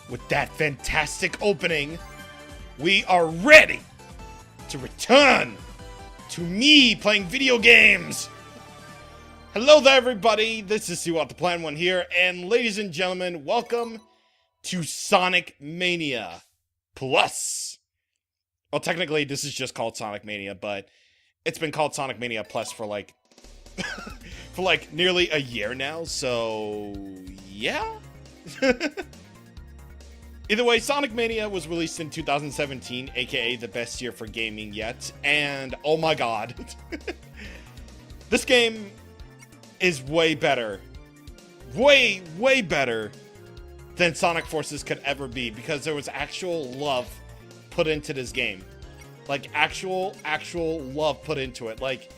with that fantastic opening, we are ready to return to me playing video games. Hello there, everybody. This is See What the Plan One here, and ladies and gentlemen, welcome to Sonic Mania Plus. Well, technically, this is just called Sonic Mania, but it's been called Sonic Mania Plus for like nearly a year now, so yeah. Either way, Sonic Mania was released in 2017, aka the best year for gaming yet, and oh my god. This game is way better. Way better than Sonic Forces could ever be, because there was actual love put into this game. Like, actual love put into it. Like,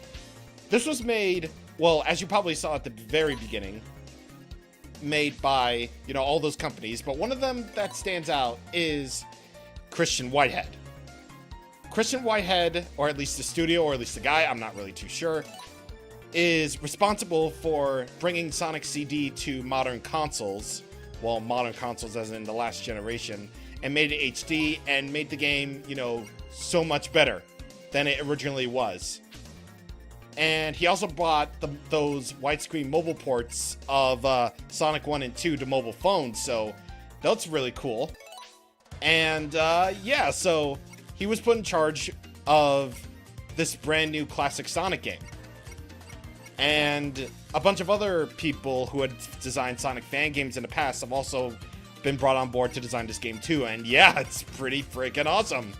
this was made, well, as you probably saw at the very beginning, made by, you know, all those companies, but one of them that stands out is Christian Whitehead. Christian Whitehead, or at least the studio, or at least the guy, I'm not really too sure, is responsible for bringing Sonic CD to modern consoles, well, modern consoles as in the last generation, and made it HD, and made the game, you know, so much better than it originally was. And he also brought those widescreen mobile ports of Sonic 1 and 2 to mobile phones, so that's really cool. And yeah, so he was put in charge of this brand new classic Sonic game. And a bunch of other people who had designed Sonic fan games in the past have also been brought on board to design this game too, and yeah, it's pretty freaking awesome.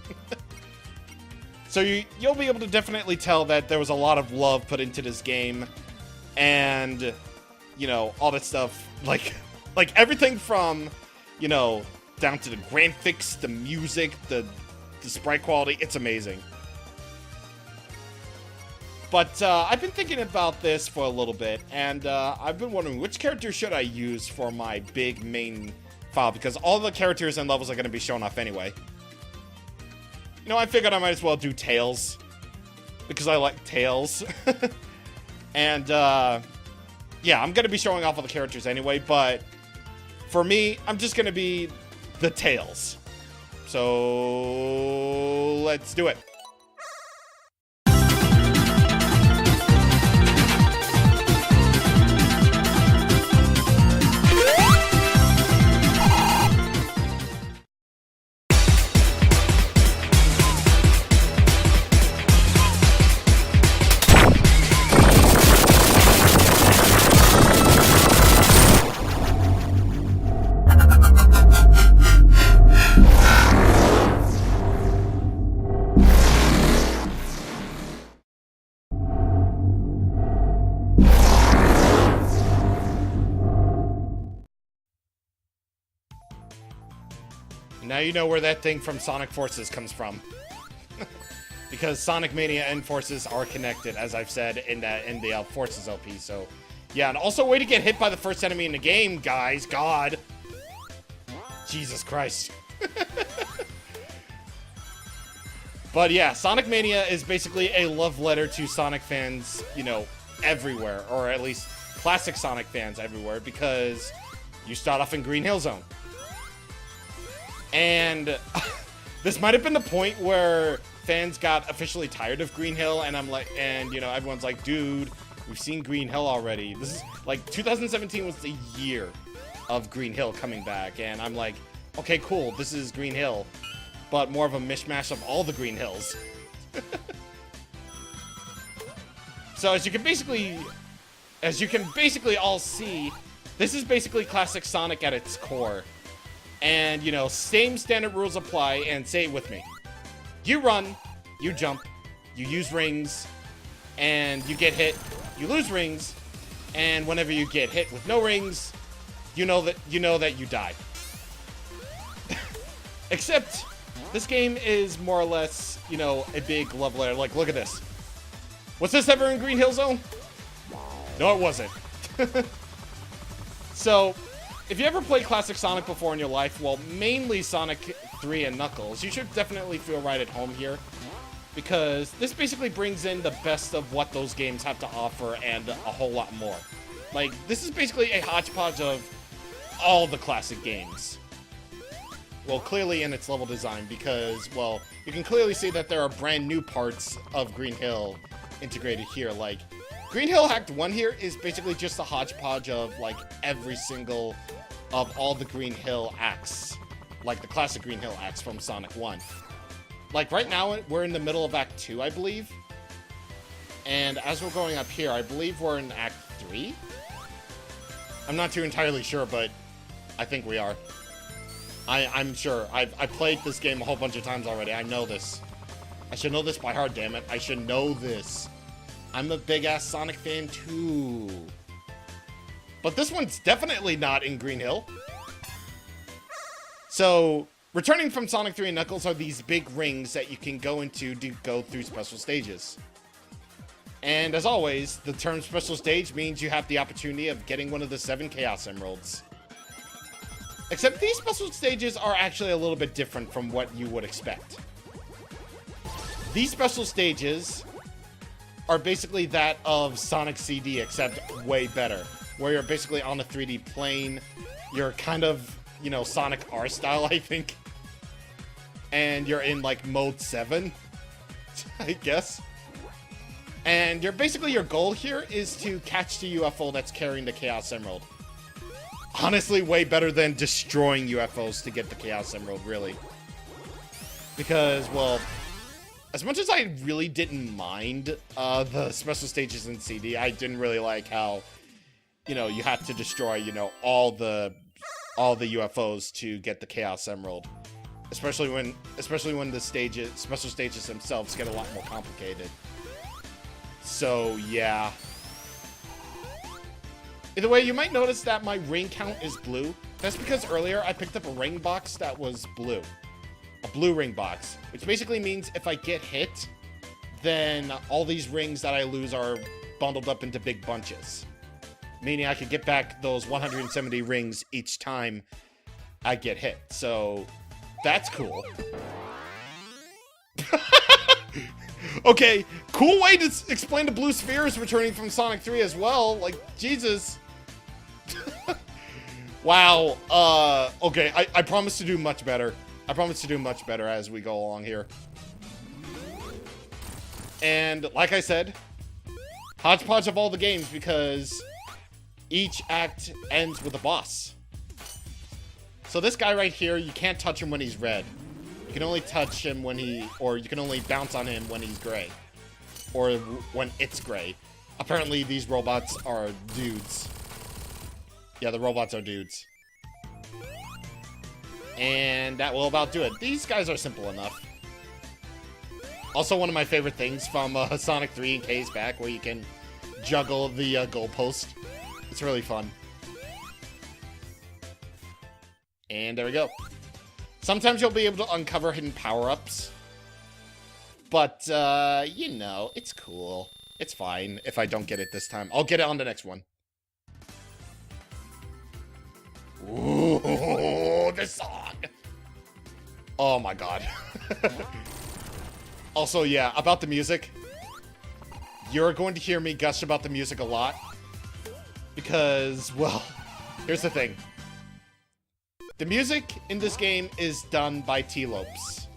So you'll be able to definitely tell that there was a lot of love put into this game, and, you know, all that stuff, like everything from, you know, down to the graphics, the music, the sprite quality, it's amazing. But I've been thinking about this for a little bit, and I've been wondering which character should I use for my big main file, because all the characters and levels are going to be shown off anyway. You know, I figured I might as well do Tails, because I like Tails. And, yeah, I'm going to be showing off all the characters anyway, but for me, I'm just going to be the Tails. So, let's do it. Now you know where that thing from Sonic Forces comes from. Because Sonic Mania and Forces are connected, as I've said in the Forces LP, so... Yeah, and also way to get hit by the first enemy in the game, guys. God. Jesus Christ. But yeah, Sonic Mania is basically a love letter to Sonic fans, you know, everywhere. Or at least classic Sonic fans everywhere, because you start off in Green Hill Zone. And this might have been the point where fans got officially tired of Green Hill, and I'm like, and you know, everyone's like, dude, we've seen Green Hill already. This is like 2017 was the year of Green Hill coming back, and I'm like, okay, cool, this is Green Hill, but more of a mishmash of all the Green Hills. So as you can basically all see, this is basically classic Sonic at its core. And, you know, same standard rules apply, and say it with me. You run, you jump, you use rings, and you get hit, you lose rings, and whenever you get hit with no rings, you know that you die. Except, this game is more or less, you know, a big love letter. Like, look at this. Was this ever in Green Hill Zone? No, it wasn't. So... if you ever played classic Sonic before in your life, well, mainly Sonic 3 and Knuckles, you should definitely feel right at home here, because this basically brings in the best of what those games have to offer and a whole lot more. Like, this is basically a hodgepodge of all the classic games. well, clearly in its level design, because, well, you can clearly see that there are brand new parts of Green Hill integrated here. Like, Green Hill Act 1 here is basically just a hodgepodge of, like, every single of all the Green Hill acts. Like, the classic Green Hill acts from Sonic 1. Like, right now, we're in the middle of Act 2, I believe. And as we're going up here, I believe we're in Act 3? I'm not too entirely sure, but I think we are. I'm sure. I played this game a whole bunch of times already. I know this. I should know this by heart, damn it. I should know this. I'm a big-ass Sonic fan, too. But this one's definitely not in Green Hill. So, returning from Sonic 3 and Knuckles are these big rings that you can go into to go through special stages. And as always, the term special stage means you have the opportunity of getting one of the 7 Chaos Emeralds. Except these special stages are actually a little bit different from what you would expect. These special stages are basically that of Sonic CD, except way better. Where you're basically on a 3D plane. You're kind of, you know, Sonic R style, I think. And you're in, like, mode 7, I guess. And you're basically, your goal here is to catch the UFO that's carrying the Chaos Emerald. Honestly, way better than destroying UFOs to get the Chaos Emerald, really. Because, well, as much as I really didn't mind the special stages in CD, I didn't really like how, you know, you had to destroy, you know, all the UFOs to get the Chaos Emerald. Especially when the special stages themselves get a lot more complicated. So, yeah. Either way, you might notice that my ring count is blue. That's because earlier I picked up a ring box that was blue. A blue ring box. Which basically means if I get hit, then all these rings that I lose are bundled up into big bunches. Meaning I could get back those 170 rings each time I get hit. So, that's cool. Okay, cool way to explain the blue spheres returning from Sonic 3 as well. Like, Jesus. Wow. Okay, I promise to do much better. I promise to do much better as we go along here. And, like I said, hodgepodge of all the games because each act ends with a boss. So this guy right here, you can't touch him when he's red. You can only touch him when or you can only bounce on him when he's gray. Or when it's gray. Apparently these robots are dudes. Yeah, the robots are dudes. And that will about do it. These guys are simple enough. Also one of my favorite things from Sonic 3 and K's back, where you can juggle the goalpost. It's really fun. And there we go. Sometimes you'll be able to uncover hidden power-ups. But, you know, it's cool. It's fine if I don't get it this time. I'll get it on the next one. Ooh, this song! Oh my god. Also, yeah, about the music. You're going to hear me gush about the music a lot. Because, well, here's the thing. The music in this game is done by T-Lopes.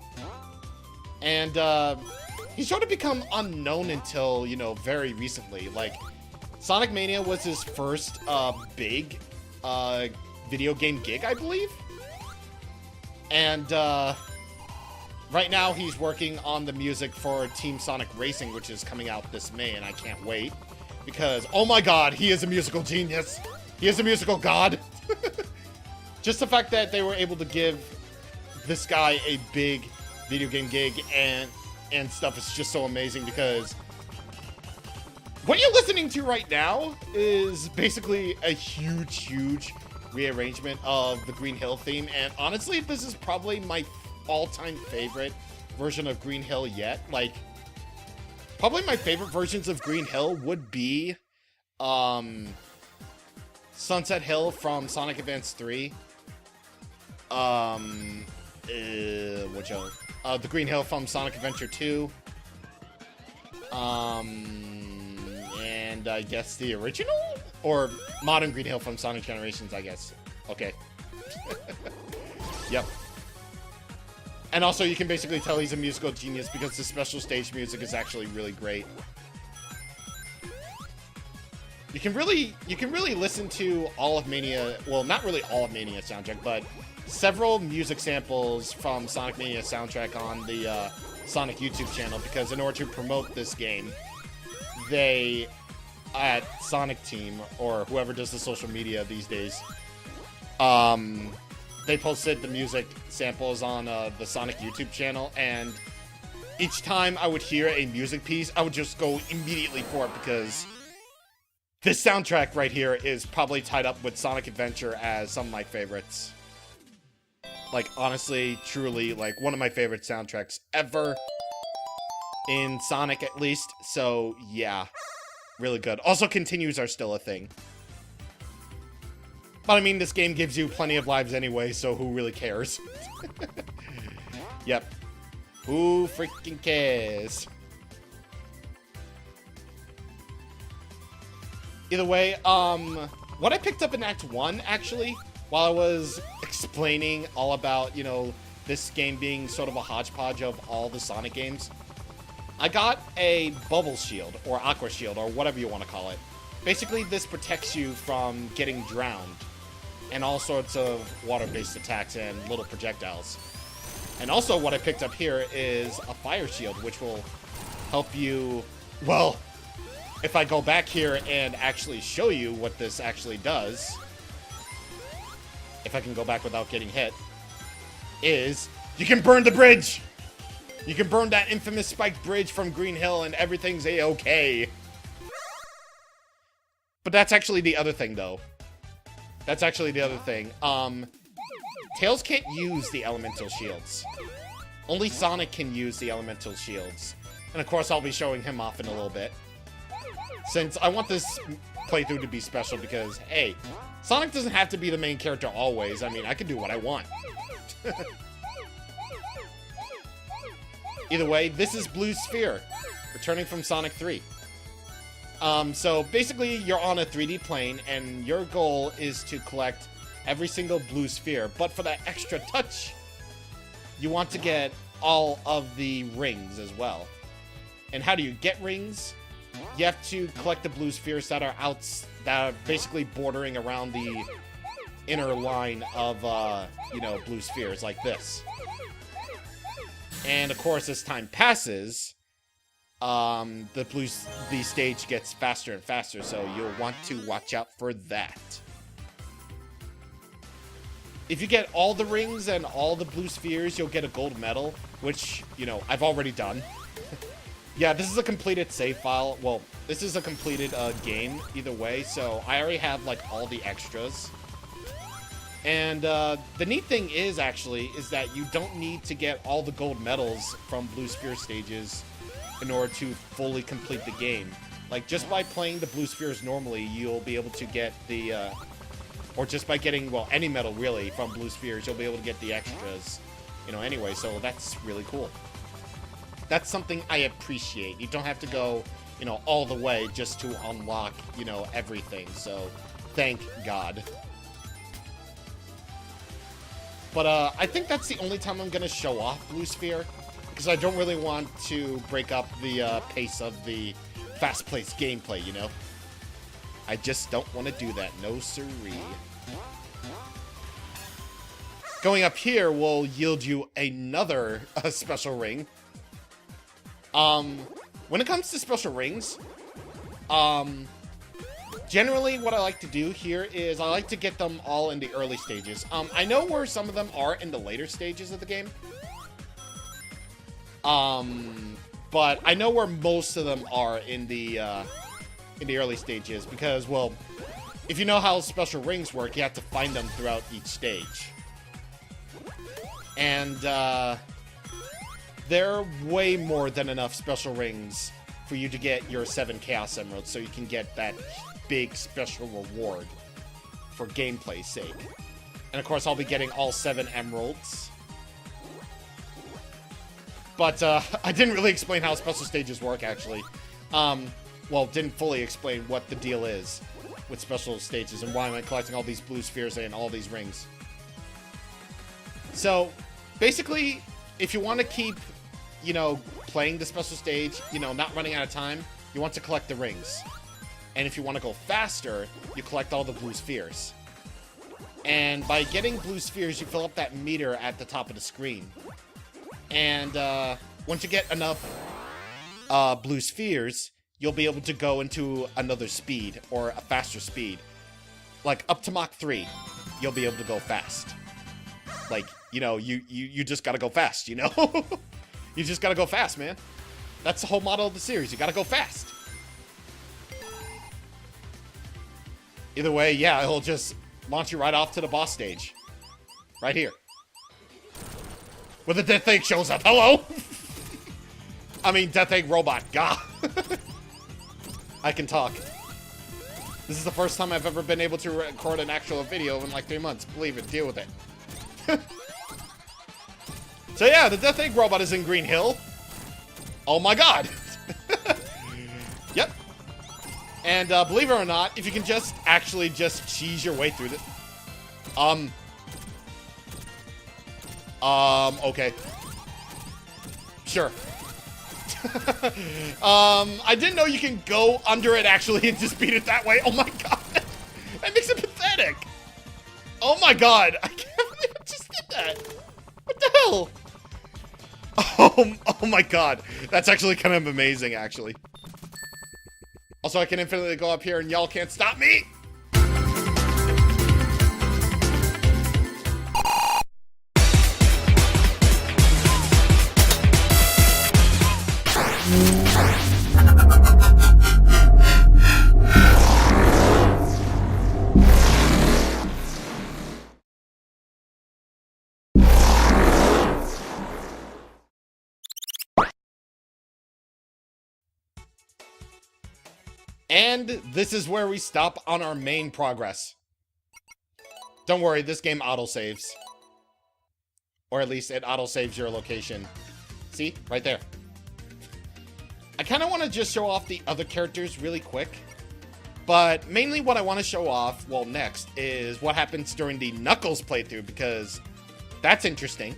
And, he sort of become unknown until, you know, very recently. Like, Sonic Mania was his first, big, video game gig, I believe? And, right now he's working on the music for Team Sonic Racing, which is coming out this May, and I can't wait. Because, oh my god, he is a musical genius! He is a musical god! Just the fact that they were able to give this guy a big video game gig and stuff is just so amazing, because what you're listening to right now is basically a huge rearrangement of the Green Hill theme, and honestly, this is probably my all-time favorite version of Green Hill yet. Like, probably my favorite versions of Green Hill would be Sunset Hill from Sonic Advance 3. Which other? The Green Hill from Sonic Adventure 2. And I guess the original? Or Modern Green Hill from Sonic Generations, I guess. Okay. Yep. And also, you can basically tell he's a musical genius because the special stage music is actually really great. You can really listen to all of Mania, well, not really all of Mania soundtrack, but several music samples from Sonic Mania soundtrack on the Sonic YouTube channel, because in order to promote this game, they, at Sonic Team, or whoever does the social media these days, they posted the music samples on the Sonic YouTube channel, and each time I would hear a music piece, I would just go immediately for it, because this soundtrack right here is probably tied up with Sonic Adventure as some of my favorites. Like, honestly, truly, like, one of my favorite soundtracks ever. In Sonic, at least. So, yeah. Really good. Also, continues are still a thing. But, I mean, this game gives you plenty of lives anyway, so who really cares? Yep. Who freaking cares? Either way, what I picked up in Act 1, actually, while I was explaining all about, you know, this game being sort of a hodgepodge of all the Sonic games, I got a bubble shield, or aqua shield, or whatever you want to call it. Basically, this protects you from getting drowned, and all sorts of water-based attacks and little projectiles. And also, what I picked up here is a fire shield, which will help you, well, if I go back here and actually show you what this actually does, if I can go back without getting hit, is you can burn the bridge! You can burn that infamous spiked bridge from Green Hill and everything's a-okay. But that's actually the other thing, though. That's actually the other thing. Tails can't use the elemental shields. Only Sonic can use the elemental shields. And of course, I'll be showing him off in a little bit. Since I want this playthrough to be special because, hey, Sonic doesn't have to be the main character always. I mean, I can do what I want. Either way, this is Blue Sphere, returning from Sonic 3. So basically, you're on a 3D plane, and your goal is to collect every single blue sphere. But for that extra touch, you want to get all of the rings as well. And how do you get rings? You have to collect the blue spheres that are basically bordering around the inner line of, you know, blue spheres like this. And of course, as time passes, the stage gets faster and faster, so you'll want to watch out for that. If you get all the rings and all the blue spheres, you'll get a gold medal, which, you know, I've already done. Yeah, this is a completed save file. Well, this is a completed game, either way, so I already have, like, all the extras. And the neat thing is, actually, is that you don't need to get all the gold medals from Blue Sphere stages in order to fully complete the game. Like, just by playing the Blue Spheres normally, you'll be able to get the, or just by getting, well, any medal, really, from Blue Spheres, you'll be able to get the extras, you know, anyway, so that's really cool. That's something I appreciate. You don't have to go, you know, all the way just to unlock, you know, everything, so thank God. But I think that's the only time I'm going to show off Blue Sphere, because I don't really want to break up the pace of the fast-paced gameplay, you know? I just don't want to do that, no siree. Going up here will yield you another special ring. When it comes to special rings, generally what I like to do here is I like to get them all in the early stages. I know where some of them are in the later stages of the game. But I know where most of them are in the early stages because, well, if you know how special rings work, you have to find them throughout each stage. And, there are way more than enough special rings for you to get your 7 Chaos Emeralds, so you can get that big special reward for gameplay's sake. And of course, I'll be getting all 7 emeralds. But, I didn't really explain how special stages work, actually. Well, didn't fully explain what the deal is with special stages and why am I collecting all these blue spheres and all these rings. So, basically, if you want to keep, you know, playing the special stage, you know, not running out of time, you want to collect the rings. And if you want to go faster, you collect all the blue spheres. And by getting blue spheres, you fill up that meter at the top of the screen. And once you get enough blue spheres, you'll be able to go into another speed, or a faster speed. Like, up to Mach 3, you'll be able to go fast. Like, you know, you just gotta go fast, you know? You just gotta go fast, man. That's the whole motto of the series. You gotta go fast. Either way, yeah, it'll just launch you right off to the boss stage. Right here. Where the Death Egg shows up. Hello? I mean, Death Egg Robot. God. I can talk. This is the first time I've ever been able to record an actual video in like 3 months. Believe it. Deal with it. So yeah, the Death Egg Robot is in Green Hill. Oh my god. Yep. And believe it or not, if you can just actually just cheese your way through this. Okay. Sure. I didn't know you can go under it actually and just beat it that way. Oh my god. That makes it pathetic. Oh my god. I can't believe I just did that. What the hell? Oh my god. That's actually kind of amazing, actually. Also, I can infinitely go up here and y'all can't stop me. And this is where we stop on our main progress. Don't worry, this game autosaves. Or at least it autosaves your location. See? Right there. I kind of want to just show off the other characters really quick. But mainly what I want to show off, well, next, is what happens during the Knuckles playthrough, because that's interesting.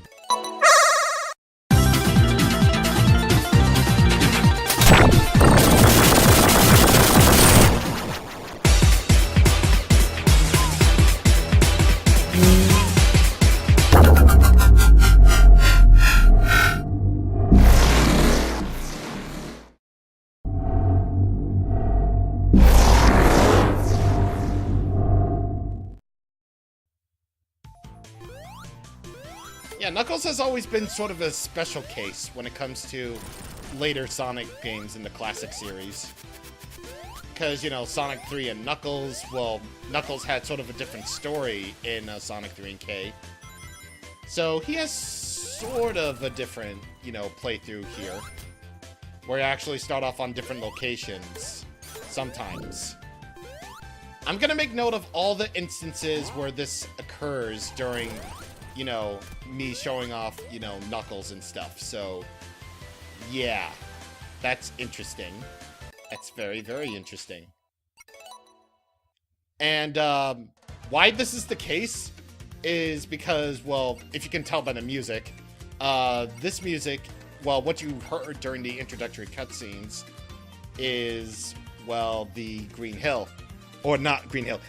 Yeah, Knuckles has always been sort of a special case when it comes to later Sonic games in the classic series. Because, you know, Sonic 3 and Knuckles, well, Knuckles had sort of a different story in Sonic 3 and K. So he has sort of a different, you know, playthrough here. Where you actually start off on different locations. Sometimes. I'm gonna make note of all the instances where this occurs during, you know, me showing off, you know, Knuckles and stuff. So, yeah. That's interesting. That's very, very interesting. And, why this is the case is because, well, if you can tell by the music, this music, well, what you heard during the introductory cutscenes is, well, the Green Hill. Or not Green Hill.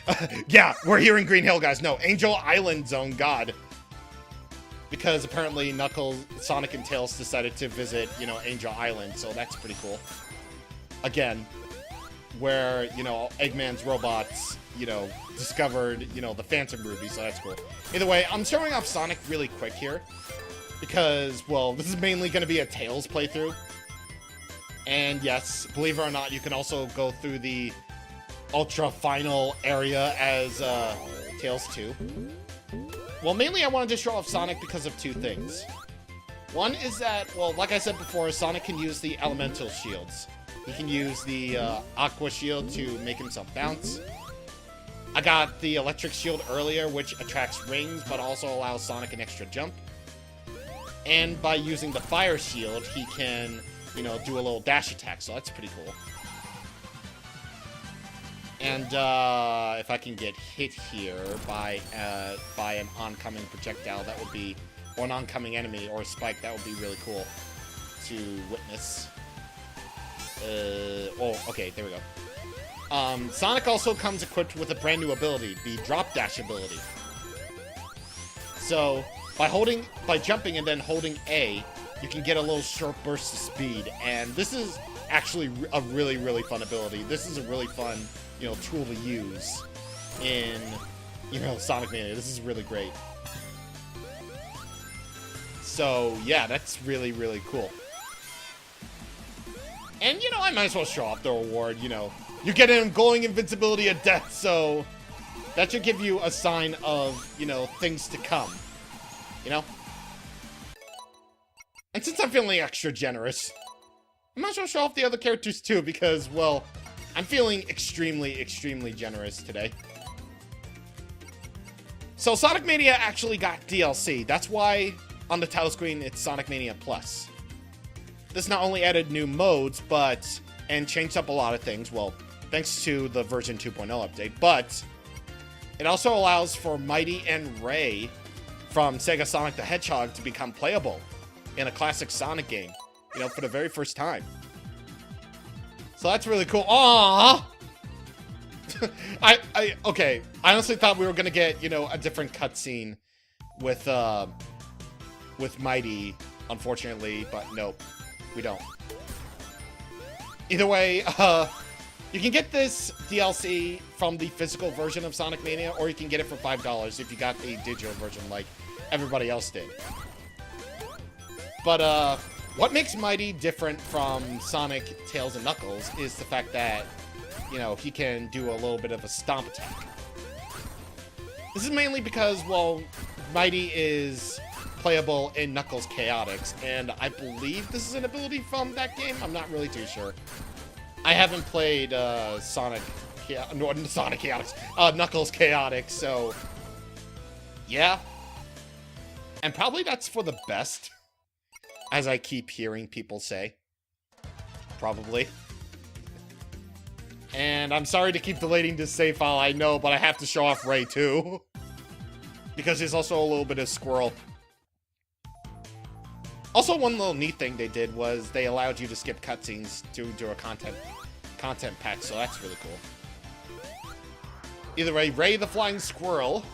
Yeah, we're here in Green Hill, guys. No, Angel Island Zone, God. Because apparently Knuckles, Sonic, and Tails decided to visit, you know, Angel Island, so that's pretty cool. Again, where, you know, Eggman's robots, you know, discovered, you know, the Phantom Ruby, so that's cool. Either way, I'm showing off Sonic really quick here. Because, well, this is mainly going to be a Tails playthrough. And yes, believe it or not, you can also go through the Ultra Final area as Tails 2. Well, mainly I wanted to show off Sonic because of two things. One is that, well, like I said before, Sonic can use the elemental shields. He can use the Aqua Shield to make himself bounce. I got the Electric Shield earlier, which attracts rings, but also allows Sonic an extra jump. And by using the Fire Shield, he can, you know, do a little dash attack, so that's pretty cool. And if I can get hit here by an oncoming projectile, that would be or an oncoming enemy or a spike, that would be really cool to witness. Oh, okay, there we go. Sonic also comes equipped with a brand new ability, the drop dash ability. So, by jumping and then holding A, you can get a little short burst of speed, and this is actually a really, really fun ability. This is a really fun, tool to use in, Sonic Mania. This is really great. So, yeah, that's really, really cool. And, I might as well show off the reward, You get an glowing invincibility at death, so that should give you a sign of, things to come. And since I'm feeling extra generous, I might as well show off the other characters too, because, well, I'm feeling extremely, extremely generous today. So Sonic Mania actually got DLC. That's why on the title screen it's Sonic Mania Plus. This not only added new modes, and changed up a lot of things, well, thanks to the version 2.0 update, but it also allows for Mighty and Ray from Sega Sonic the Hedgehog to become playable in a classic Sonic game, for the very first time. So that's really cool. Aww! Okay, I honestly thought we were gonna get, a different cutscene with Mighty, unfortunately, but nope, we don't. Either way, you can get this DLC from the physical version of Sonic Mania, or you can get it for $5 if you got the digital version like everybody else did. But, what makes Mighty different from Sonic, Tails, and Knuckles is the fact that, he can do a little bit of a stomp attack. This is mainly because, well, Mighty is playable in Knuckles Chaotix, and I believe this is an ability from that game. I'm not really too sure. I haven't played Knuckles Chaotix, so yeah. And probably that's for the best, as I keep hearing people say. Probably. And I'm sorry to keep deleting this save file, I know, but I have to show off Ray too. Because he's also a little bit of squirrel. Also, one little neat thing they did was they allowed you to skip cutscenes to do a content pack, so that's really cool. Either way, Ray the Flying Squirrel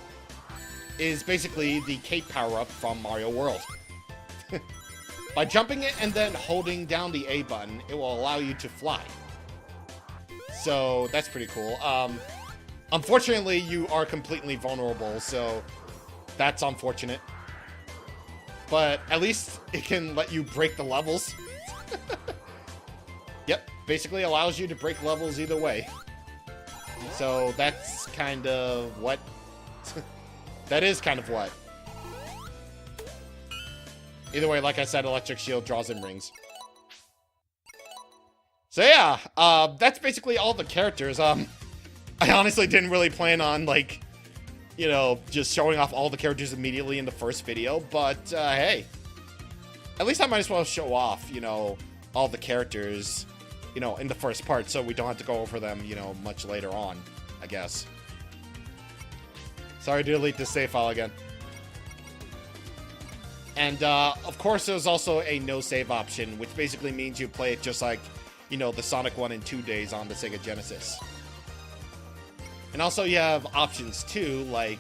is basically the cape power-up from Mario World. By jumping it and then holding down the A button, it will allow you to fly. So that's pretty cool. Unfortunately, you are completely vulnerable, so that's unfortunate. But at least it can let you break the levels. Yep, basically allows you to break levels either way. So that's kind of what... that is kind of what. Either way, like I said, Electric Shield draws in rings. So yeah, that's basically all the characters. I honestly didn't really plan on, like, just showing off all the characters immediately in the first video, but, hey. At least I might as well show off, all the characters, in the first part, so we don't have to go over them, much later on, I guess. Sorry to delete this save file again. And, of course, there's also a no-save option, which basically means you play it just like, the Sonic 1 and 2 days on the Sega Genesis. And also you have options too, like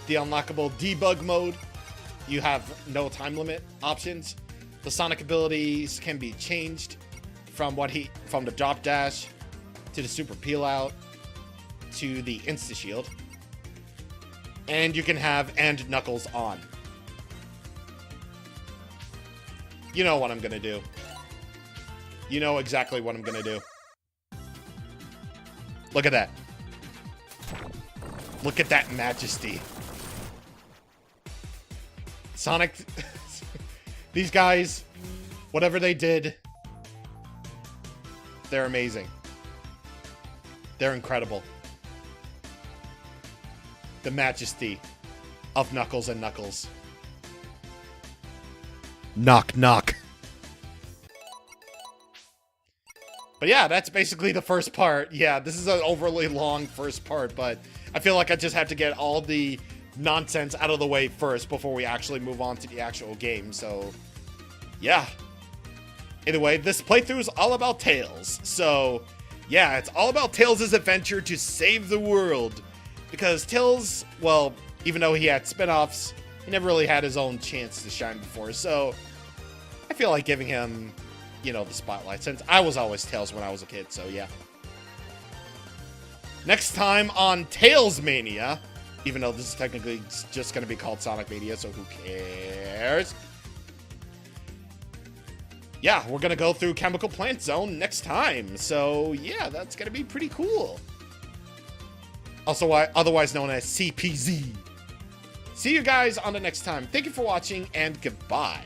the unlockable debug mode. You have no time limit options. The Sonic abilities can be changed from the drop dash to the super peel out to the insta shield. And you can have and Knuckles on. You know what I'm gonna do. You know exactly what I'm gonna do. Look at that. Look at that majesty. Sonic... these guys, whatever they did, they're amazing. They're incredible. The majesty of Knuckles and Knuckles. Knock, knock. But yeah, that's basically the first part. Yeah, this is an overly long first part, but I feel like I just have to get all the nonsense out of the way first before we actually move on to the actual game. So, yeah. Anyway, this playthrough is all about Tails. So, yeah, it's all about Tails' adventure to save the world. Because Tails, well, even though he had spin-offs, he never really had his own chance to shine before. So, I feel like giving him, you know, the spotlight, since I was always Tails when I was a kid. So, yeah. Next time on Tails Mania, even though this is technically just going to be called Sonic Mania, so who cares? Yeah, we're going to go through Chemical Plant Zone next time. So, yeah, that's going to be pretty cool. Also, otherwise known as CPZ. See you guys on the next time. Thank you for watching, and goodbye.